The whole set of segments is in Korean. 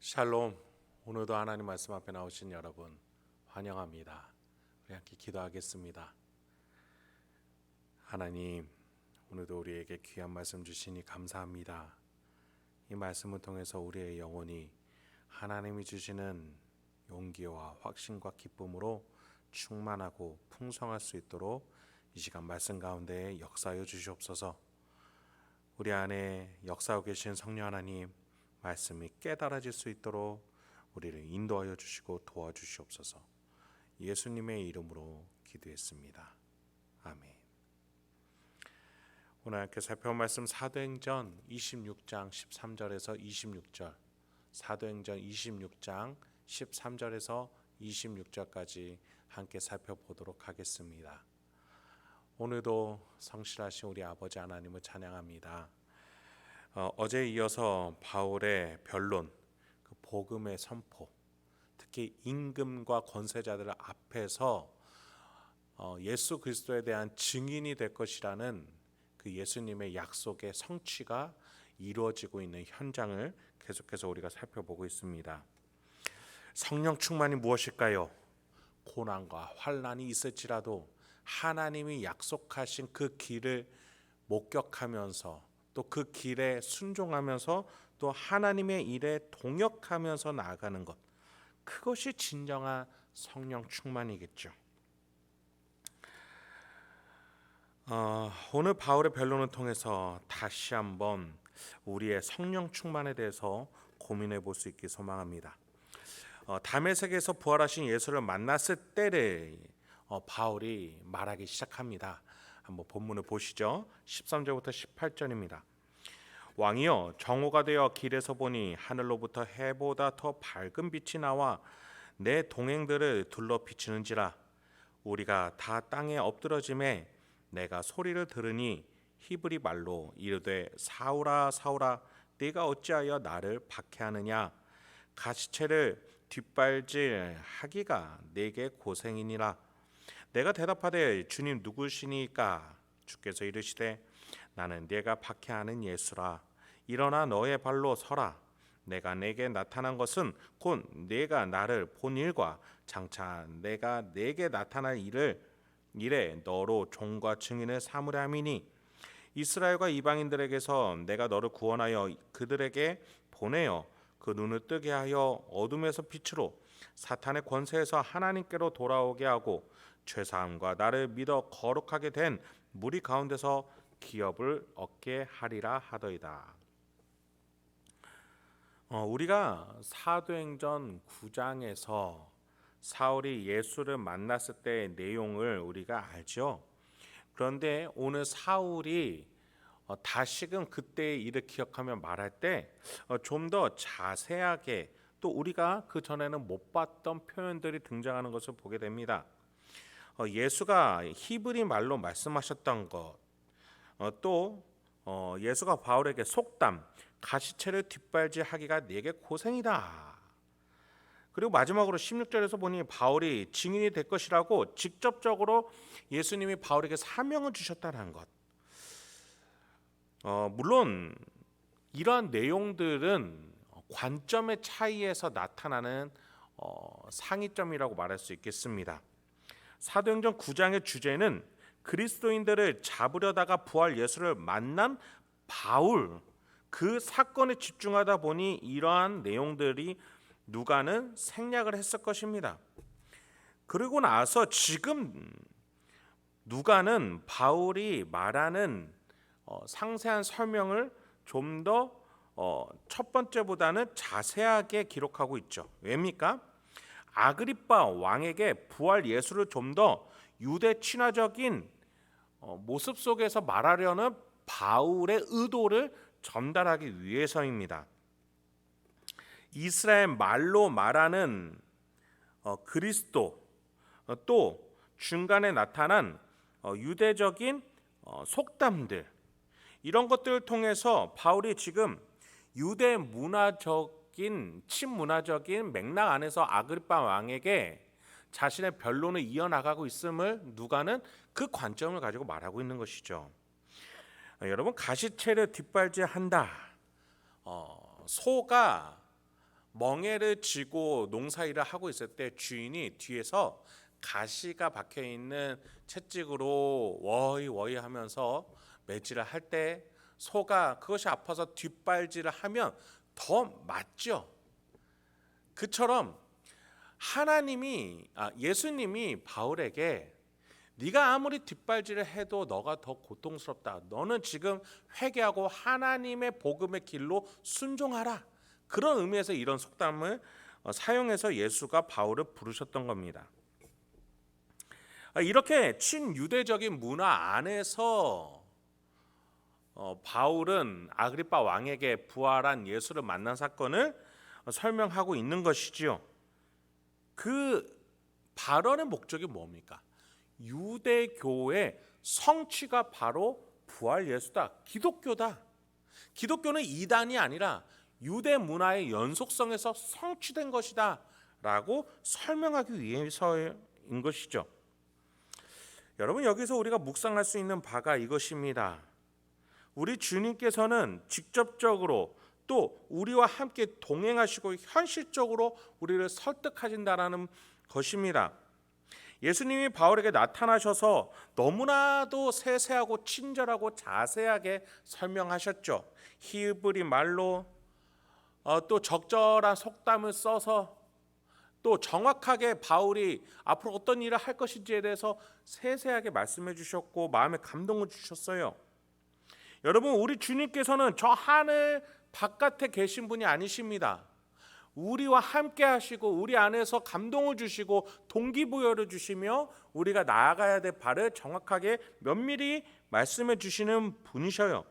샬롬. 오늘도 하나님 말씀 앞에 나오신 여러분 환영합니다. 우리 함께 기도하겠습니다. 하나님, 오늘도 우리에게 귀한 말씀 주시니 감사합니다. 이 말씀을 통해서 우리의 영혼이 하나님이 주시는 용기와 확신과 기쁨으로 충만하고 풍성할 수 있도록 이 시간 말씀 가운데 역사하여 주시옵소서. 우리 안에 역사하고 계신 성령 하나님, 말씀이 깨달아질 수 있도록 우리를 인도하여 주시고 도와주시옵소서. 예수님의 이름으로 기도했습니다. 아멘. 오늘 함께 살펴볼 말씀 사도행전 26장 13절에서 26절, 사도행전 26장 13절에서 26절까지 함께 살펴보도록 하겠습니다. 오늘도 성실하신 우리 아버지 하나님을 찬양합니다. 어제에 이어서 바울의 변론, 그 복음의 선포, 특히 임금과 권세자들 앞에서 예수 그리스도에 대한 증인이 될 것이라는 그 예수님의 약속의 성취가 이루어지고 있는 현장을 계속해서 우리가 살펴보고 있습니다. 성령 충만이 무엇일까요? 고난과 환난이 있을지라도 하나님이 약속하신 그 길을 목격하면서 또 그 길에 순종하면서 또 하나님의 일에 동역하면서 나아가는 것, 그것이 진정한 성령 충만이겠죠. 오늘 바울의 변론을 통해서 다시 한번 우리의 성령 충만에 대해서 고민해 볼 수 있길 소망합니다. 다메섹에서 부활하신 예수를 만났을 때를 바울이 말하기 시작합니다. 한번 본문을 보시죠. 13절부터 18절입니다. 왕이여, 정오가 되어 길에서 보니 하늘로부터 해보다 더 밝은 빛이 나와 내 동행들을 둘러 비추는지라. 우리가 다 땅에 엎드러짐에 내가 소리를 들으니 히브리 말로 이르되 사울아 사울아 네가 어찌하여 나를 박해하느냐. 가시체를 뒷발질 하기가 내게 고생이니라. 내가 대답하되 주님 누구시니까? 주께서 이르시되 나는 네가 박해하는 예수라. 일어나 너의 발로 서라. 내가 내게 나타난 것은 곧 네가 나를 본 일과 장차 내가 내게 나타날 일에 너로 종과 증인을 삼으려 함이니 이스라엘과 이방인들에게서 내가 너를 구원하여 그들에게 보내어 그 눈을 뜨게 하여 어둠에서 빛으로 사탄의 권세에서 하나님께로 돌아오게 하고 죄사함과 나를 믿어 거룩하게 된 무리 가운데서 기업을 얻게 하리라 하더이다. 우리가 사도행전 9장에서 사울이 예수를 만났을 때의 내용을 우리가 알죠. 그런데 오늘 사울이 다시금 그때의 일을 기억하며 말할 때 좀 더 자세하게, 또 우리가 그 전에는 못 봤던 표현들이 등장하는 것을 보게 됩니다. 예수가 히브리 말로 말씀하셨던 것, 또 예수가 바울에게 속담, 가시체를 뒷발질하기가 내게 고생이다. 그리고 마지막으로 16절에서 보니 바울이 증인이 될 것이라고 직접적으로 예수님이 바울에게 사명을 주셨다는 것. 물론 이러한 내용들은 관점의 차이에서 나타나는 상이점이라고 말할 수 있겠습니다. 사도행전 9장의 주제는 그리스도인들을 잡으려다가 부활 예수를 만난 바울, 그 사건에 집중하다 보니 이러한 내용들이 누가는 생략을 했을 것입니다. 그리고 나서 지금 누가는 바울이 말하는 상세한 설명을 좀 더 첫 번째보다는 자세하게 기록하고 있죠. 왜입니까? 아그리빠 왕에게 부활 예수를 좀 더 유대 친화적인 모습 속에서 말하려는 바울의 의도를 전달하기 위해서입니다. 이스라엘 말로 말하는 그리스도, 또 중간에 나타난 유대적인 속담들, 이런 것들을 통해서 바울이 지금 유대 문화적인 친문화적인 맥락 안에서 아그리빠 왕에게 자신의 변론을 이어나가고 있음을 누가는 그 관점을 가지고 말하고 있는 것이죠. 여러분, 가시체를 뒷발질한다. 소가 멍에를 쥐고 농사일을 하고 있을 때 주인이 뒤에서 가시가 박혀 있는 채찍으로 워이 하면서 매질을 할 때 소가 그것이 아파서 뒷발질을 하면 더 맞죠. 그처럼 예수님이 바울에게 네가 아무리 뒷발질을 해도 너가 더 고통스럽다. 너는 지금 회개하고 하나님의 복음의 길로 순종하라. 그런 의미에서 이런 속담을 사용해서 예수가 바울을 부르셨던 겁니다. 이렇게 친유대적인 문화 안에서 바울은 아그리빠 왕에게 부활한 예수를 만난 사건을 설명하고 있는 것이지요. 그 발언의 목적이 뭡니까? 유대교의 성취가 바로 부활 예수다. 기독교다. 기독교는 이단이 아니라 유대 문화의 연속성에서 성취된 것이다 라고 설명하기 위해서인 것이죠. 여러분, 여기서 우리가 묵상할 수 있는 바가 이것입니다. 우리 주님께서는 직접적으로 또 우리와 함께 동행하시고 현실적으로 우리를 설득하신다라는 것입니다. 예수님이 바울에게 나타나셔서 너무나도 세세하고 친절하고 자세하게 설명하셨죠. 히브리 말로 또 적절한 속담을 써서 또 정확하게 바울이 앞으로 어떤 일을 할 것인지에 대해서 세세하게 말씀해 주셨고 마음에 감동을 주셨어요. 여러분, 우리 주님께서는 저 하늘 바깥에 계신 분이 아니십니다. 우리와 함께 하시고 우리 안에서 감동을 주시고 동기부여를 주시며 우리가 나아가야 될 바를 정확하게 면밀히 말씀해 주시는 분이셔요.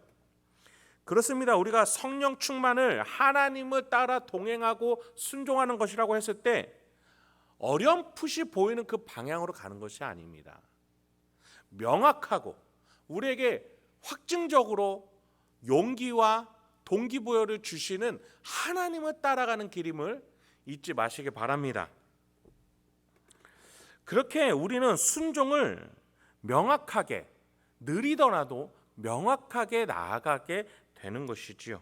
그렇습니다. 우리가 성령 충만을 하나님을 따라 동행하고 순종하는 것이라고 했을 때 어렴풋이 보이는 그 방향으로 가는 것이 아닙니다. 명확하고 우리에게 확증적으로 용기와 동기부여를 주시는 하나님을 따라가는 길임을 잊지 마시기 바랍니다. 그렇게 우리는 순종을 명확하게, 느리더라도 명확하게 나아가게 되는 것이지요.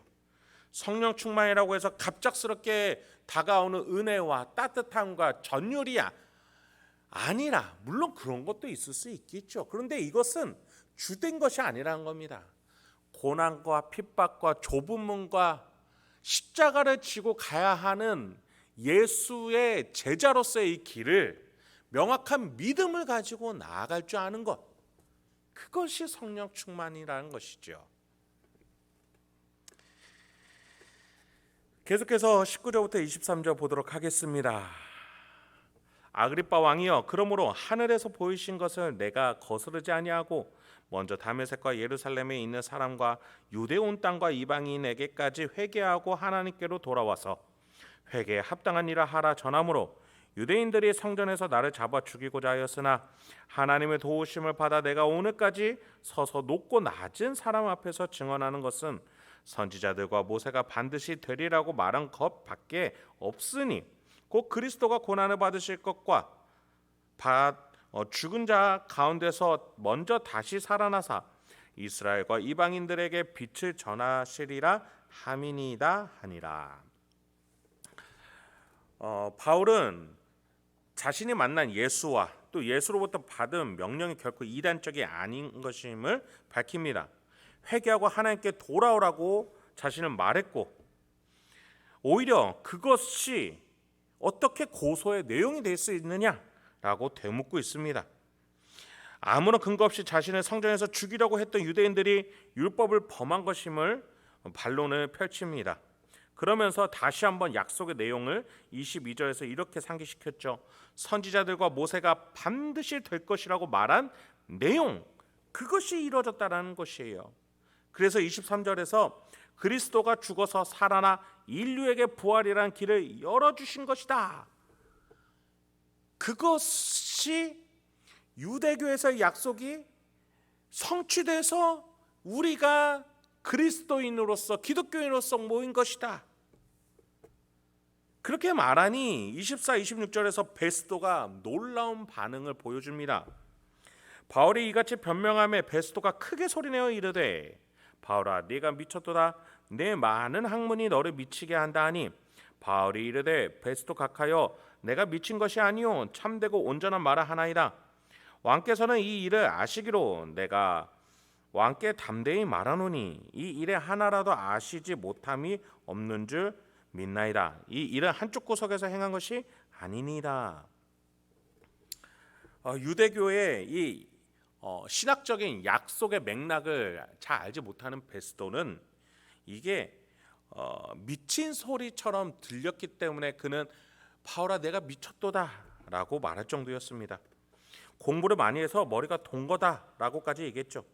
성령 충만이라고 해서 갑작스럽게 다가오는 은혜와 따뜻함과 전율이야 아니라, 물론 그런 것도 있을 수 있겠죠. 그런데 이것은 주된 것이 아니라는 겁니다. 고난과 핍박과 좁은 문과 십자가를 지고 가야 하는 예수의 제자로서의 이 길을 명확한 믿음을 가지고 나아갈 줄 아는 것, 그것이 성령 충만이라는 것이죠. 계속해서 19절부터 23절 보도록 하겠습니다. 아그리빠 왕이여, 그러므로 하늘에서 보이신 것을 내가 거스르지 아니하고 먼저 다메섹과 예루살렘에 있는 사람과 유대 온 땅과 이방인에게까지 회개하고 하나님께로 돌아와서 회개에 합당한 일을 하라 전함으로 유대인들이 성전에서 나를 잡아 죽이고자 하였으나 하나님의 도우심을 받아 내가 오늘까지 서서 높고 낮은 사람 앞에서 증언하는 것은 선지자들과 모세가 반드시 되리라고 말한 것밖에 없으니 곧 그리스도가 고난을 받으실 것과 죽은 자 가운데서 먼저 다시 살아나사 이스라엘과 이방인들에게 빛을 전하시리라 함이니이다 하니라. 바울은 자신이 만난 예수와 또 예수로부터 받은 명령이 결코 이단적이 아닌 것임을 밝힙니다. 회개하고 하나님께 돌아오라고 자신은 말했고, 오히려 그것이 어떻게 고소의 내용이 될 수 있느냐라고 되묻고 있습니다. 아무런 근거 없이 자신을 성전에서 죽이려고 했던 유대인들이 율법을 범한 것임을 반론을 펼칩니다. 그러면서 다시 한번 약속의 내용을 22절에서 이렇게 상기시켰죠. 선지자들과 모세가 반드시 될 것이라고 말한 내용, 그것이 이루어졌다는 것이에요. 그래서 23절에서 그리스도가 죽어서 살아나 인류에게 부활이라는 길을 열어주신 것이다. 그것이 유대교에서의 약속이 성취돼서 우리가 그리스도인으로서 기독교인으로서 모인 것이다. 그렇게 말하니 24, 26절에서 베스도가 놀라운 반응을 보여줍니다. 바울이 이같이 변명함에 베스도가 크게 소리내어 이르되 바울아, 네가 미쳤도다. 내 많은 학문이 너를 미치게 한다 하니 바울이 이르되 베스도 각하여 내가 미친 것이 아니요 참되고 온전한 말을 하나이다. 왕께서는 이 일을 아시기로 내가 왕께 담대히 말하노니 이 일에 하나라도 아시지 못함이 없는 줄 믿나이다. 이 일은 한쪽 구석에서 행한 것이 아니니라. 유대교의 이 신학적인 약속의 맥락을 잘 알지 못하는 베스도는 이게 미친 소리처럼 들렸기 때문에 그는 바울아 내가 미쳤도다라고 말할 정도였습니다. 공부를 많이 해서 머리가 돈 거다라고까지 얘기했죠.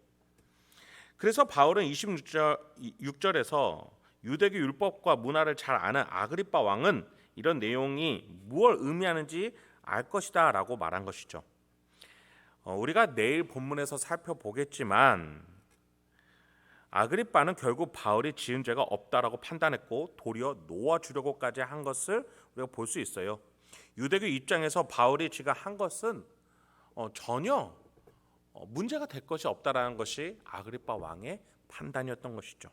그래서 바울은 26절에서 유대교 율법과 문화를 잘 아는 아그리빠 왕은 이런 내용이 무엇을 의미하는지 알 것이다 라고 말한 것이죠. 우리가 내일 본문에서 살펴보겠지만 아그리빠는 결국 바울이 지은 죄가 없다라고 판단했고 도리어 놓아주려고까지 한 것을 우리가 볼 수 있어요. 유대교 입장에서 바울이 지가 한 것은 전혀 문제가 될 것이 없다라는 것이 아그리빠 왕의 판단이었던 것이죠.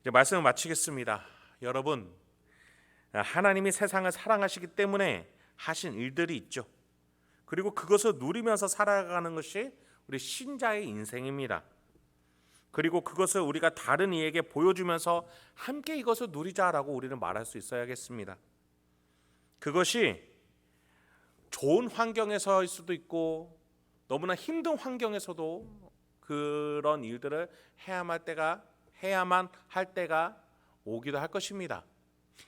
이제 말씀을 마치겠습니다. 여러분, 하나님이 세상을 사랑하시기 때문에 하신 일들이 있죠. 그리고 그것을 누리면서 살아가는 것이 우리 신자의 인생입니다. 그리고 그것을 우리가 다른 이에게 보여주면서 함께 이것을 누리자라고 우리는 말할 수 있어야겠습니다. 그것이 좋은 환경에서일 수도 있고 너무나 힘든 환경에서도 그런 일들을 해야만 할 때가 오기도 할 것입니다.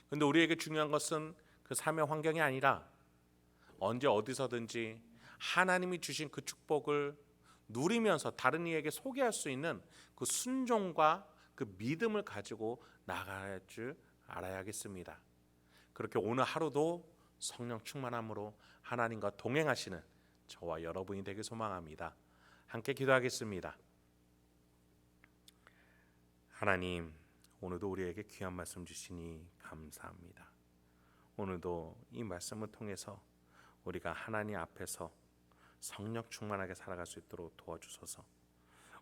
그런데 우리에게 중요한 것은 그 삶의 환경이 아니라 언제 어디서든지 하나님이 주신 그 축복을 누리면서 다른 이에게 소개할 수 있는 그 순종과 그 믿음을 가지고 나갈 줄 알아야겠습니다. 그렇게 오늘 하루도 성령 충만함으로 하나님과 동행하시는 저와 여러분이 되길 소망합니다. 함께 기도하겠습니다. 하나님, 오늘도 우리에게 귀한 말씀 주시니 감사합니다. 오늘도 이 말씀을 통해서 우리가 하나님 앞에서 성령 충만하게 살아갈 수 있도록 도와주소서.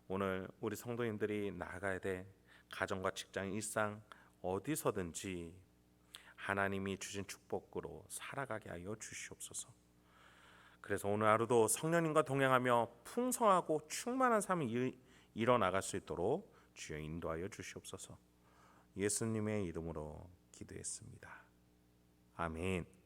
오늘 우리 성도님들이 나아가야 될 가정과 직장, 일상 어디서든지 하나님이 주신 축복으로 살아가게 하여 주시옵소서. 그래서 오늘 하루도 성령님과 동행하며 풍성하고 충만한 삶이 일어나갈 수 있도록 주여 인도하여 주시옵소서. 예수님의 이름으로 기도했습니다. 아멘.